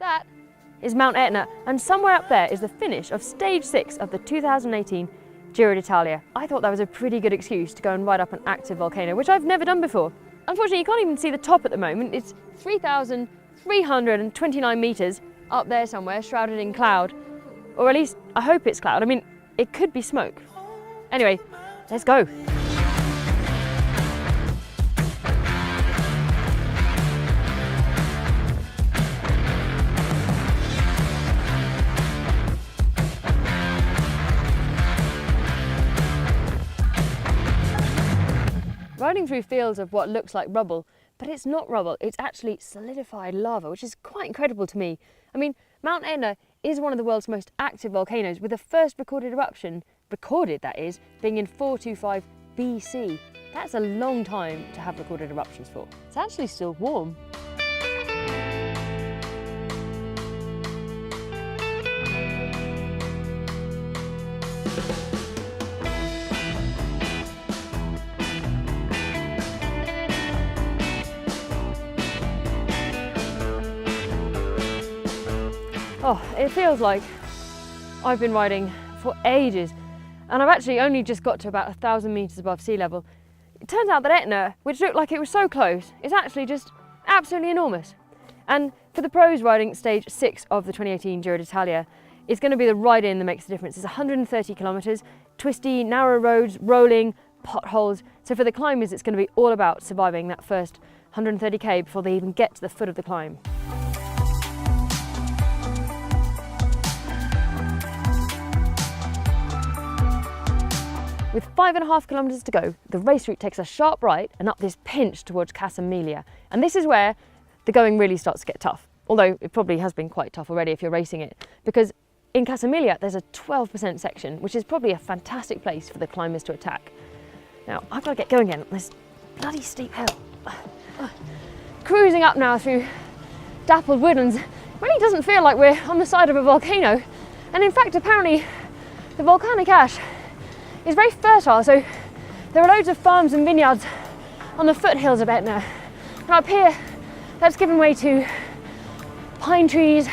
That is Mount Etna, and somewhere up there is the finish of stage 6 of the 2018 Giro d'Italia. I thought that was a pretty good excuse to go and ride up an active volcano, which I've never done before. Unfortunately, you can't even see the top at the moment. It's 3,329 metres up there somewhere, shrouded in cloud. Or at least, I hope it's cloud. I mean, it could be smoke. Anyway, let's go. Riding through fields of what looks like rubble, but it's not rubble, it's actually solidified lava, which is quite incredible to me. I mean, Mount Etna is one of the world's most active volcanoes, with the first recorded eruption, that is, being in 425 BC. That's a long time to have recorded eruptions for. It's actually still warm. Oh, it feels like I've been riding for ages, and I've actually only just got to about 1,000 metres above sea level. It turns out that Etna, which looked like it was so close, is actually just absolutely enormous. And for the pros riding stage 6 of the 2018 Giro d'Italia, it's going to be the ride-in that makes the difference. It's 130 kilometres, twisty, narrow roads, rolling, potholes. So for the climbers, it's going to be all about surviving that first 130k before they even get to the foot of the climb. With 5.5 kilometres to go, the race route takes a sharp right and up this pinch towards Casamilia. And this is where the going really starts to get tough. Although it probably has been quite tough already if you're racing it. Because in Casamilia, there's a 12% section, which is probably a fantastic place for the climbers to attack. Now, I've got to get going again on this bloody steep hill. Cruising up now through dappled woodlands. It really doesn't feel like we're on the side of a volcano. And in fact, apparently, the volcanic ash is very fertile, so there are loads of farms and vineyards on the foothills of Etna. And up here, that's given way to pine trees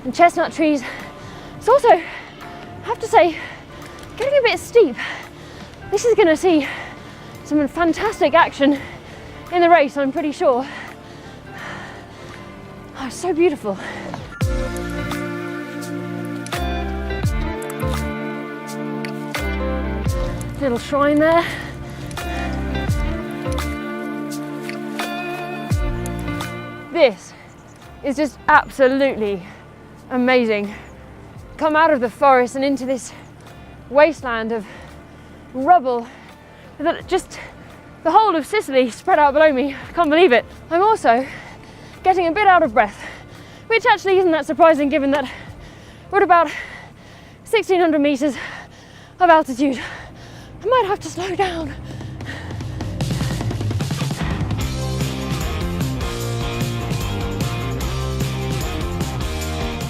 and chestnut trees. It's also, I have to say, getting a bit steep. This is going to see some fantastic action in the race, I'm pretty sure. Oh, it's so beautiful. Little shrine there. This is just absolutely amazing. Come out of the forest and into this wasteland of rubble. Just the whole of Sicily spread out below me. I can't believe it. I'm also getting a bit out of breath, which actually isn't that surprising given that we're at about 1,600 metres of altitude. I might have to slow down.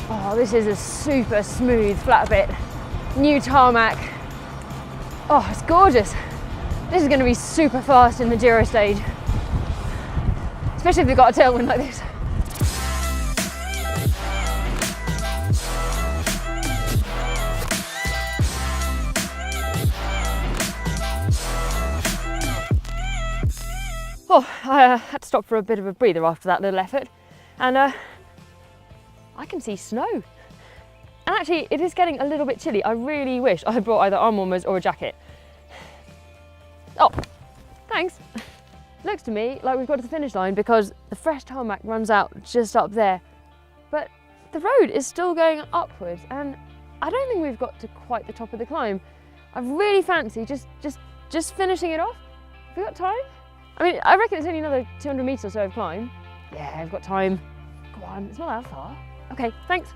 Oh, this is a super smooth flat bit. New tarmac. Oh, it's gorgeous. This is going to be super fast in the Giro stage. Especially if you've got a tailwind like this. Oh, I had to stop for a bit of a breather after that little effort, and I can see snow. And actually, it is getting a little bit chilly. I really wish I had brought either arm warmers or a jacket. Oh, thanks. Looks to me like we've got to the finish line because the fresh tarmac runs out just up there. But the road is still going upwards, and I don't think we've got to quite the top of the climb. I really fancy just finishing it off. Have we got time? I mean, I reckon it's only another 200 metres or so of climb. Yeah, I've got time. Go on, it's not that far. Okay, thanks.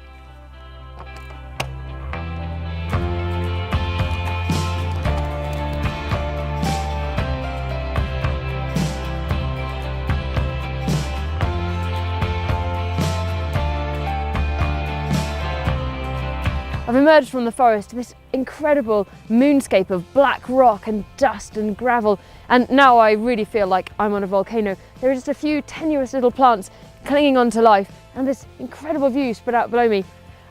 I've emerged from the forest to this incredible moonscape of black rock and dust and gravel, and now I really feel like I'm on a volcano. There are just a few tenuous little plants clinging on to life, and this incredible view spread out below me.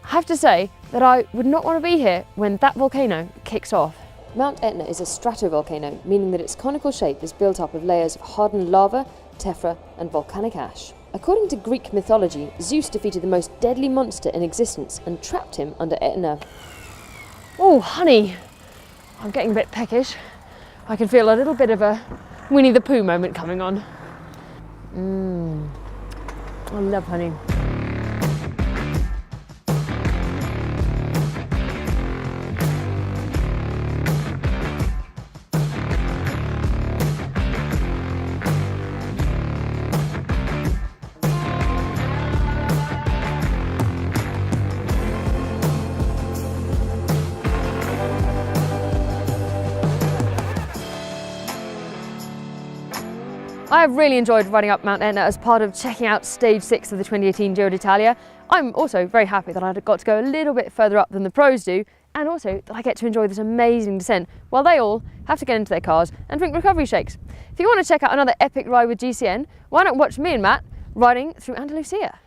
I have to say that I would not want to be here when that volcano kicks off. Mount Etna is a stratovolcano, meaning that its conical shape is built up of layers of hardened lava, tephra and volcanic ash. According to Greek mythology, Zeus defeated the most deadly monster in existence and trapped him under Etna. Oh, honey, I'm getting a bit peckish. I can feel a little bit of a Winnie the Pooh moment coming on. I love honey. I have really enjoyed riding up Mount Etna as part of checking out stage 6 of the 2018 Giro d'Italia. I'm also very happy that I got to go a little bit further up than the pros do, and also that I get to enjoy this amazing descent while they all have to get into their cars and drink recovery shakes. If you want to check out another epic ride with GCN, why not watch me and Matt riding through Andalusia?